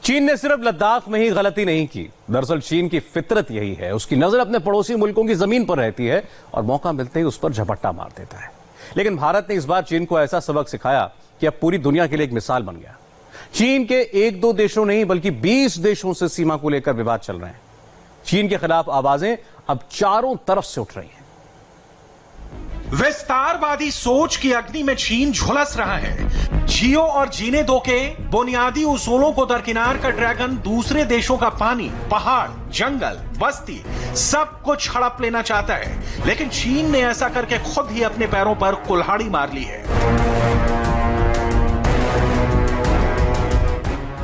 चीन ने सिर्फ लद्दाख में ही गलती नहीं की। दरअसल चीन की फितरत यही है, उसकी नजर अपने पड़ोसी मुल्कों की जमीन पर रहती है और मौका मिलते ही उस पर झपट्टा मार देता है। लेकिन भारत ने इस बार चीन को ऐसा सबक सिखाया कि अब पूरी दुनिया के लिए एक मिसाल बन गया। चीन के एक दो देशों नहीं बल्कि 20 देशों से सीमा को लेकर विवाद चल रहे हैं। चीन के खिलाफ आवाजें अब चारों तरफ से उठ रही हैं। विस्तारवादी सोच की अग्नि में चीन झुलस रहा है। जियो और जीने दो के बुनियादी उसूलों को दरकिनार कर ड्रैगन दूसरे देशों का पानी, पहाड़, जंगल, बस्ती सब कुछ हड़प लेना चाहता है। लेकिन चीन ने ऐसा करके खुद ही अपने पैरों पर कुल्हाड़ी मार ली है।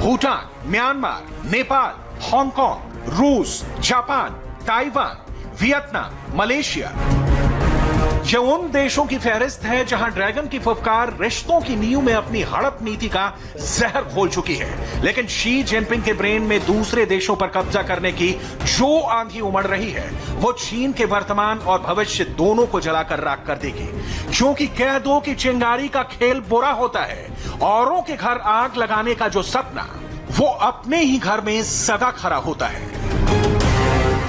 भूटान, म्यांमार, नेपाल, हांगकांग, रूस, जापान, ताइवान, वियतनाम, मलेशिया, ये उन देशों की फहरिस्त है जहां ड्रैगन की फुफकार रिश्तों की नींव में अपनी हड़प नीति का जहर घोल चुकी है। लेकिन शी जिनपिंग के ब्रेन में दूसरे देशों पर कब्जा करने की जो आंधी उमड़ रही है, वो चीन के वर्तमान और भविष्य दोनों को जलाकर राख कर देगी। क्योंकि कह दो कि चिंगारी का खेल बुरा होता है। औरों के घर आग लगाने का जो सपना, वो अपने ही घर में सदा खरा होता है।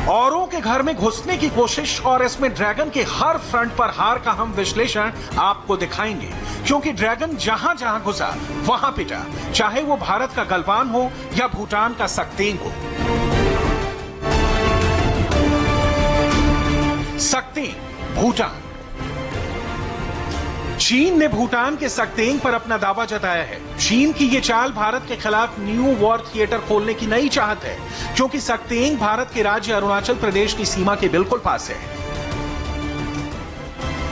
औरों के घर में घुसने की कोशिश और इसमें ड्रैगन के हर फ्रंट पर हार का हम विश्लेषण आपको दिखाएंगे। क्योंकि ड्रैगन जहां जहां घुसा वहां पिटा, चाहे वो भारत का गलवान हो या भूटान का सक्तेंग हो। सक्तेंग, भूटान। चीन ने भूटान के सक्तेंग पर अपना दावा जताया है। चीन की ये चाल भारत के खिलाफ न्यू वॉर थिएटर खोलने की नई चाहत है, क्योंकि सक्तेंग भारत के राज्य अरुणाचल प्रदेश की सीमा के बिल्कुल पास है।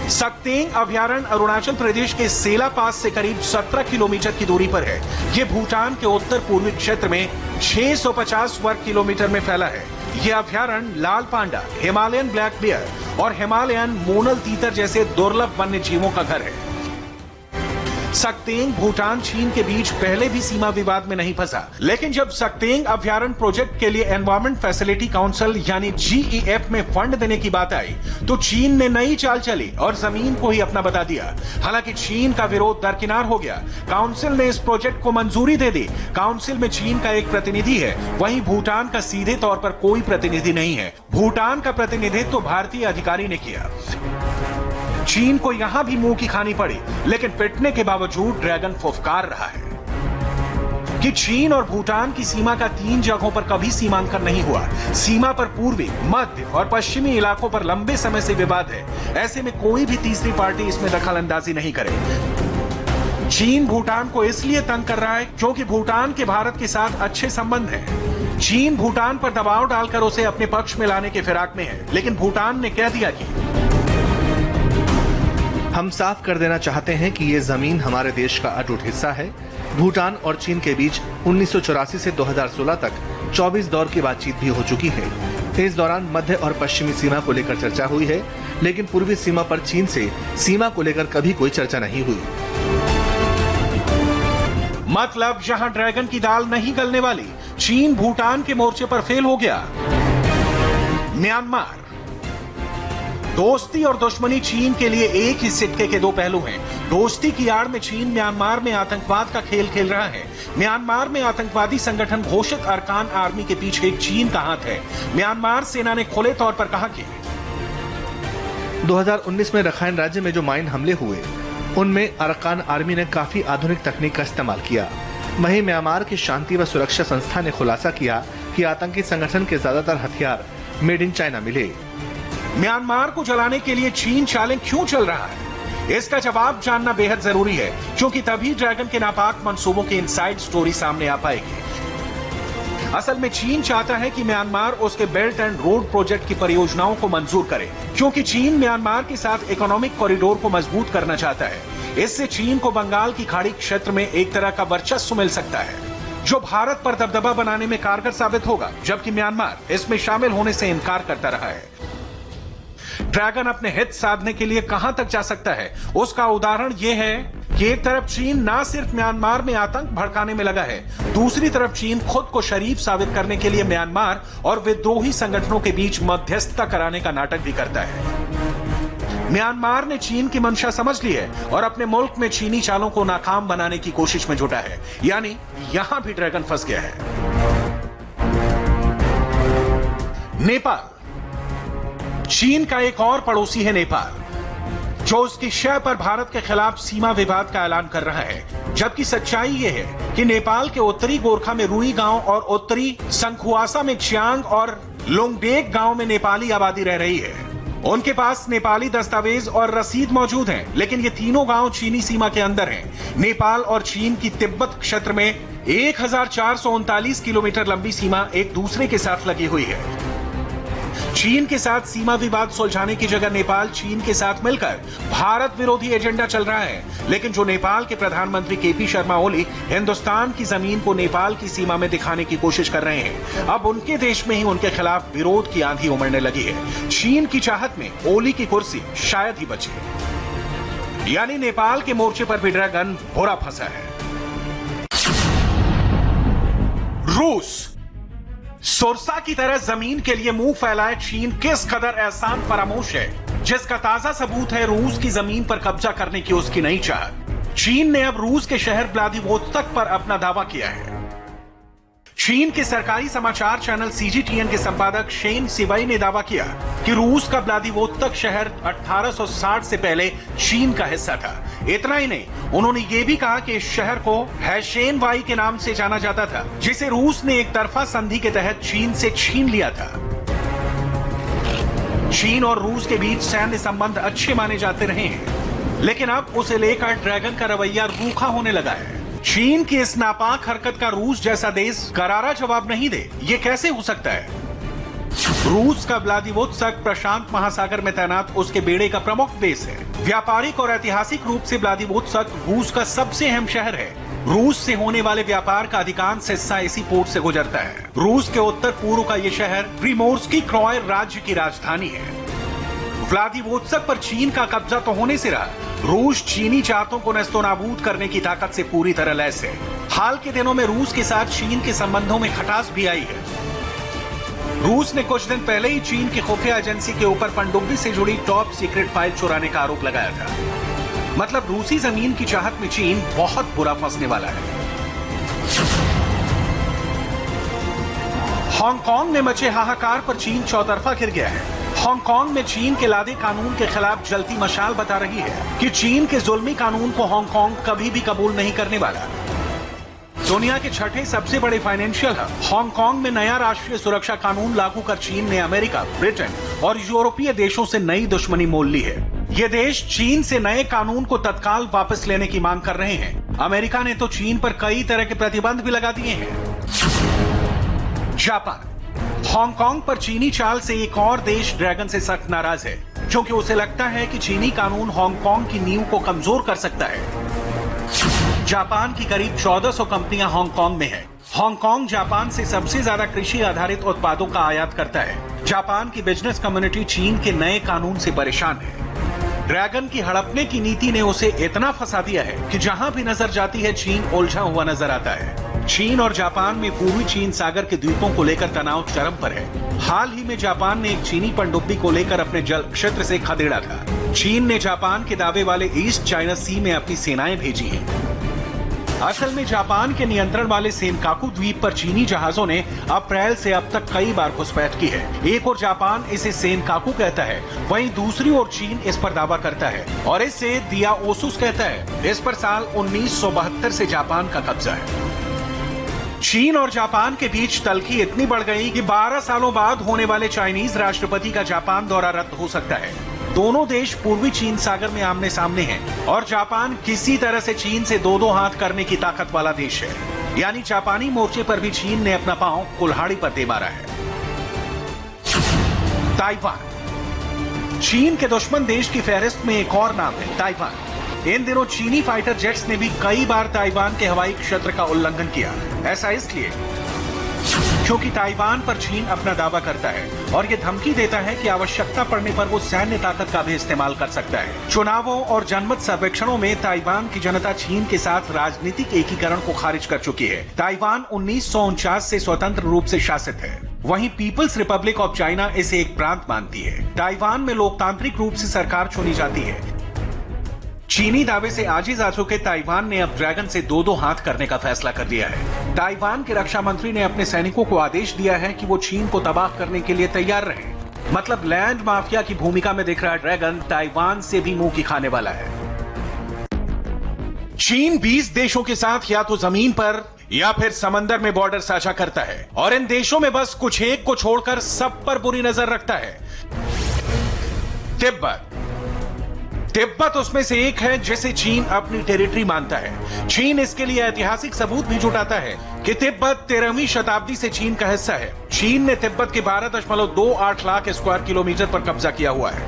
सक्तेंग अभयारण्य अरुणाचल प्रदेश के सेला पास से करीब 17 किलोमीटर की दूरी पर है। ये भूटान के उत्तर पूर्वी क्षेत्र में 650 वर्ग किलोमीटर में फैला है। यह अभयारण्य लाल पांडा, हिमालयन ब्लैक बियर और हिमालयन मोनल तीतर जैसे दुर्लभ वन्य जीवों का घर है। सक्तेंग भूटान चीन के बीच पहले भी सीमा विवाद में नहीं फंसा, लेकिन जब सक्तेंग अभयारण्य प्रोजेक्ट के लिए एनवायरमेंट फैसिलिटी काउंसिल यानी GEF में फंड देने की बात आई, तो चीन ने नई चाल चली और जमीन को ही अपना बता दिया। हालांकि चीन का विरोध दरकिनार हो गया। काउंसिल ने इस प्रोजेक्ट को मंजूरी दे दी। काउंसिल में चीन का एक प्रतिनिधि है, वहीं भूटान का सीधे तौर पर कोई प्रतिनिधि नहीं है। भूटान का प्रतिनिधित्व तो भारतीय अधिकारी ने किया। चीन को यहां भी मुंह की खानी पड़ी, लेकिन पिटने के बावजूद ड्रैगन फुफकार रहा है कि चीन और भूटान की सीमा का 3 जगहों पर कभी सीमांकन नहीं हुआ। सीमा पर पूर्वी, मध्य और पश्चिमी इलाकों पर लंबे समय से विवाद है। ऐसे में कोई भी तीसरी पार्टी इसमें दखल अंदाजी नहीं करे। चीन भूटान को इसलिए तंग कर रहा है क्योंकि भूटान के भारत के साथ अच्छे संबंध हैं। चीन भूटान पर दबाव डालकर उसे अपने पक्ष में लाने के फिराक में है, लेकिन भूटान ने कह दिया कि हम साफ कर देना चाहते हैं कि ये जमीन हमारे देश का अटूट हिस्सा है। भूटान और चीन के बीच 1984 से 2016 तक 24 दौर की बातचीत भी हो चुकी है। इस दौरान मध्य और पश्चिमी सीमा को लेकर चर्चा हुई है, लेकिन पूर्वी सीमा पर चीन से सीमा को लेकर कभी कोई चर्चा नहीं हुई। मतलब जहां ड्रैगन की दाल नहीं गलने वाली, चीन भूटान के मोर्चे पर फेल हो गया। म्यांमार। दोस्ती और दुश्मनी चीन के लिए एक ही सिक्के के दो पहलू हैं। दोस्ती की आड़ में चीन म्यांमार में आतंकवाद का खेल खेल रहा है। म्यांमार में आतंकवादी संगठन घोषित अरकान आर्मी के पीछे चीन का हाथ है। म्यांमार सेना ने खुले तौर पर कहा कि 2019 में रखाइन राज्य में जो माइन हमले हुए, उनमें अरकान आर्मी ने काफी आधुनिक तकनीक का इस्तेमाल किया। वहीं म्यांमार की शांति व सुरक्षा संस्था ने खुलासा किया कि आतंकी संगठन के ज्यादातर हथियार मेड इन चाइना मिले। म्यांमार को जलाने के लिए चीन चालें क्यों चल रहा है, इसका जवाब जानना बेहद जरूरी है, क्योंकि तभी ड्रैगन के नापाक मंसूबों की इनसाइड स्टोरी सामने आ पाएगी। असल में चीन चाहता है कि म्यांमार उसके बेल्ट एंड रोड प्रोजेक्ट की परियोजनाओं को मंजूर करे, क्योंकि चीन म्यांमार के साथ इकोनॉमिक कॉरिडोर को मजबूत करना चाहता है। इससे चीन को बंगाल की खाड़ी क्षेत्र में एक तरह का वर्चस्व मिल सकता है, जो भारत पर दबदबा बनाने में कारगर साबित होगा, जबकि म्यांमार इसमें शामिल होने से इनकार करता रहा है। ड्रैगन अपने हित साधने के लिए कहां तक जा सकता है, उसका उदाहरण यह है कि एक तरफ चीन ना सिर्फ म्यांमार में आतंक भड़काने में लगा है, दूसरी तरफ चीन खुद को शरीफ साबित करने के लिए म्यांमार और विद्रोही संगठनों के बीच मध्यस्थता कराने का नाटक भी करता है। म्यांमार ने चीन की मंशा समझ ली है और अपने मुल्क में चीनी चालों को नाकाम बनाने की कोशिश में जुटा है। यानी यहां भी ड्रैगन फंस गया है। नेपाल। चीन का एक और पड़ोसी है नेपाल, जो उसकी शय पर भारत के खिलाफ सीमा विवाद का ऐलान कर रहा है। जबकि सच्चाई यह है कि नेपाल के उत्तरी गोरखा में रुई गांव और उत्तरी संखुआसा में चियांग और लोंगडेक गांव में नेपाली आबादी रह रही है। उनके पास नेपाली दस्तावेज और रसीद मौजूद हैं, लेकिन ये तीनों गांव चीनी सीमा के अंदर हैं। नेपाल और चीन की तिब्बत क्षेत्र में 1439 किलोमीटर लंबी सीमा एक दूसरे के साथ लगी हुई है। चीन के साथ सीमा विवाद सुलझाने की जगह नेपाल चीन के साथ मिलकर भारत विरोधी एजेंडा चल रहा है। लेकिन जो नेपाल के प्रधानमंत्री केपी शर्मा ओली हिंदुस्तान की जमीन को नेपाल की सीमा में दिखाने की कोशिश कर रहे हैं, अब उनके देश में ही उनके खिलाफ विरोध की आंधी उमड़ने लगी है। चीन की चाहत में ओली की कुर्सी शायद ही बचे। यानी नेपाल के मोर्चे पर भी ड्रैगन बुरा फंसा है। रूस। सुरसा की तरह जमीन के लिए मुंह फैलाए चीन किस कदर एहसान फरामोश है, जिसका ताजा सबूत है रूस की जमीन पर कब्जा करने की उसकी नई चाहत। चीन ने अब रूस के शहर व्लादिवोस्तोक पर अपना दावा किया है। चीन के सरकारी समाचार चैनल CGTN के संपादक शेन सिवाई ने दावा किया कि रूस का व्लादिवोस्तोक शहर 1860 से पहले चीन का हिस्सा था। इतना ही नहीं, उन्होंने ये भी कहा कि इस शहर को हैशेन वाई के नाम से जाना जाता था, जिसे रूस ने एक तरफा संधि के तहत चीन से छीन लिया था। चीन और रूस के बीच सैन्य संबंध अच्छे माने जाते रहे हैं, लेकिन अब उसे लेकर ड्रैगन का रवैया रूखा होने लगा है। चीन की इस नापाक हरकत का रूस जैसा देश करारा जवाब नहीं दे, ये कैसे हो सकता है? रूस का व्लादिवोस्तोक प्रशांत महासागर में तैनात उसके बेड़े का प्रमुख बेस है। व्यापारिक और ऐतिहासिक रूप से व्लादिवोस्तोक रूस का सबसे अहम शहर है। रूस से होने वाले व्यापार का अधिकांश हिस्सा इसी पोर्ट से गुजरता है। रूस के उत्तर पूर्व का यह शहर प्रिमोर्स्की क्रॉय राज्य की राजधानी है। व्लादिवोस्तोक पर चीन का कब्जा तो होने से रहा, रूस चीनी चाहतों को नेस्तनाबूद करने की ताकत से पूरी तरह लैस है। हाल के दिनों में रूस के साथ चीन के संबंधों में खटास भी आई है। रूस ने कुछ दिन पहले ही चीन की खुफिया एजेंसी के ऊपर पनडुब्बी से जुड़ी टॉप सीक्रेट फाइल चुराने का आरोप लगाया था। मतलब रूसी जमीन की चाहत में चीन बहुत बुरा फंसने वाला है। हांगकांग में मचे हाहाकार पर चीन चौतरफा घिर गया है। हांगकांग में चीन के लादे कानून के खिलाफ जलती मशाल बता रही है कि चीन के जुल्मी कानून को हांगकांग कभी भी कबूल नहीं करने वाला। दुनिया के छठे सबसे बड़े फाइनेंशियल हब हांगकांग में नया राष्ट्रीय सुरक्षा कानून लागू कर चीन ने अमेरिका, ब्रिटेन और यूरोपीय देशों से नई दुश्मनी मोल ली है। ये देश चीन से नए कानून को तत्काल वापस लेने की मांग कर रहे हैं। अमेरिका ने तो चीन पर कई तरह के प्रतिबंध भी लगा दिए हैं। जापान। हांगकांग पर चीनी चाल से एक और देश ड्रैगन से सख्त नाराज है, क्योंकि उसे लगता है कि चीनी कानून हांगकांग की नींव को कमजोर कर सकता है। जापान की करीब 1400 कंपनियां हांगकांग में हैं। हांगकांग जापान से सबसे ज्यादा कृषि आधारित उत्पादों का आयात करता है। जापान की बिजनेस कम्युनिटी चीन के नए कानून से परेशान है। ड्रैगन की हड़पने की नीति ने उसे इतना फंसा दिया है कि जहां भी नजर जाती है चीन उलझा हुआ नजर आता है। चीन और जापान में पूर्वी चीन सागर के द्वीपों को लेकर तनाव चरम पर है। हाल ही में जापान ने एक चीनी पनडुब्बी को लेकर अपने जल क्षेत्र से खदेड़ा था। चीन ने जापान के दावे वाले ईस्ट चाइना सी में अपनी सेनाएं भेजी हैं। असल में जापान के नियंत्रण वाले सेनकाकू द्वीप पर चीनी जहाजों ने अप्रैल से अब तक कई बार घुसपैठ की है। एक और जापान इसे सेनकाकू कहता है, वहीं दूसरी ओर चीन इस पर दावा करता है और इसे दिया ओसुस कहता है। इस पर साल 1972 से जापान का कब्जा है। चीन और जापान के बीच तल्खी इतनी बढ़ गई कि 12 सालों बाद होने वाले चाइनीज राष्ट्रपति का जापान दौरा रद्द हो सकता है। दोनों देश पूर्वी चीन सागर में आमने सामने हैं और जापान किसी तरह से चीन से दो हाथ करने की ताकत वाला देश है। यानी जापानी मोर्चे पर भी चीन ने अपना पांव कुल्हाड़ी पर दे मारा है। ताइवान। चीन के दुश्मन देश की फहरिस्त में एक और नाम है, ताइवान। इन दिनों चीनी फाइटर जेट्स ने भी कई बार ताइवान के हवाई क्षेत्र का उल्लंघन किया। ऐसा इसलिए क्योंकि ताइवान पर चीन अपना दावा करता है और ये धमकी देता है कि आवश्यकता पड़ने पर वो सैन्य ताकत का भी इस्तेमाल कर सकता है। चुनावों और जनमत सर्वेक्षणों में ताइवान की जनता चीन के साथ राजनीतिक एकीकरण को खारिज कर चुकी है। ताइवान 1949 से स्वतंत्र रूप से शासित है। वहीं पीपल्स रिपब्लिक ऑफ चाइना इसे एक प्रांत मानती है। ताइवान में लोकतांत्रिक रूप से सरकार चुनी जाती है। चीनी दावे से आजिज आ चुके ताइवान ने अब ड्रैगन से दो हाथ करने का फैसला कर लिया है। ताइवान के रक्षा मंत्री ने अपने सैनिकों को आदेश दिया है कि वो चीन को तबाह करने के लिए तैयार रहें। मतलब लैंड माफिया की भूमिका में दिख रहा ड्रैगन ताइवान से भी मुंह की खाने वाला है। चीन 20 देशों के साथ या तो जमीन पर या फिर समंदर में बॉर्डर साझा करता है और इन देशों में बस कुछ एक को छोड़कर सब पर बुरी नजर रखता है। तिब्बत उसमें से एक है जिसे चीन अपनी टेरिटरी मानता है। चीन इसके लिए ऐतिहासिक सबूत भी जुटाता है कि तिब्बत 13वीं शताब्दी से चीन का हिस्सा है। चीन ने तिब्बत के 12.28 लाख स्क्वायर किलोमीटर पर कब्जा किया हुआ है।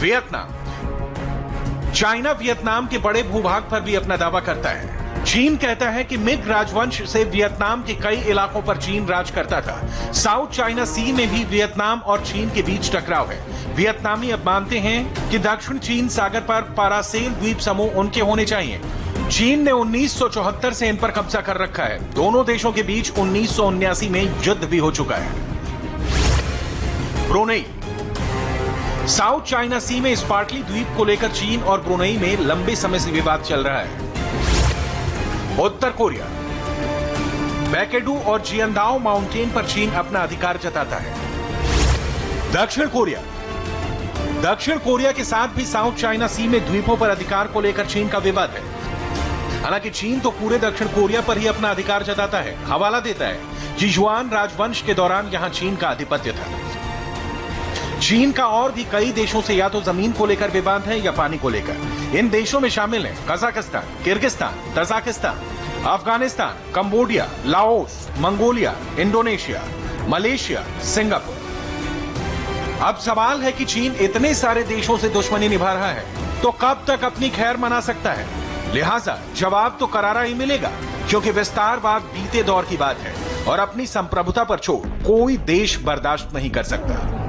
वियतनाम, चाइना वियतनाम के बड़े भूभाग पर भी अपना दावा करता है। चीन कहता है कि मिंग राजवंश से वियतनाम के कई इलाकों पर चीन राज करता था। साउथ चाइना सी में भी वियतनाम और चीन के बीच टकराव है। वियतनामी अब मानते हैं कि दक्षिण चीन सागर पर पारासेल द्वीप समूह उनके होने चाहिए। चीन ने 1974 से इन पर कब्जा कर रखा है। दोनों देशों के बीच 1979 में युद्ध भी हो चुका है। ब्रुनेई, साउथ चाइना सी में स्पार्टली द्वीप को लेकर चीन और ब्रुनेई में लंबे समय से विवाद चल रहा है। उत्तर कोरिया, बैकेडू और जियांदाओ माउंटेन पर चीन अपना अधिकार जताता है। दक्षिण कोरिया के साथ भी साउथ चाइना सी में द्वीपों पर अधिकार को लेकर चीन का विवाद है। हालांकि चीन तो पूरे दक्षिण कोरिया पर ही अपना अधिकार जताता है। हवाला देता है कि युआन राजवंश के दौरान यहां चीन का आधिपत्य था। चीन का और भी कई देशों से या तो जमीन को लेकर विवाद है या पानी को लेकर। इन देशों में शामिल हैं Kazakhstan, Kyrgyzstan, Tajikistan, Afghanistan, Cambodia, Laos, Mongolia, Indonesia, Malaysia, Singapore. अब सवाल है कि चीन इतने सारे देशों से दुश्मनी निभा रहा है तो कब तक अपनी खैर मना सकता है। लिहाजा जवाब तो करारा ही मिलेगा, क्योंकि विस्तारवाद बीते दौर की बात है और अपनी संप्रभुता पर चोट कोई देश बर्दाश्त नहीं कर सकता।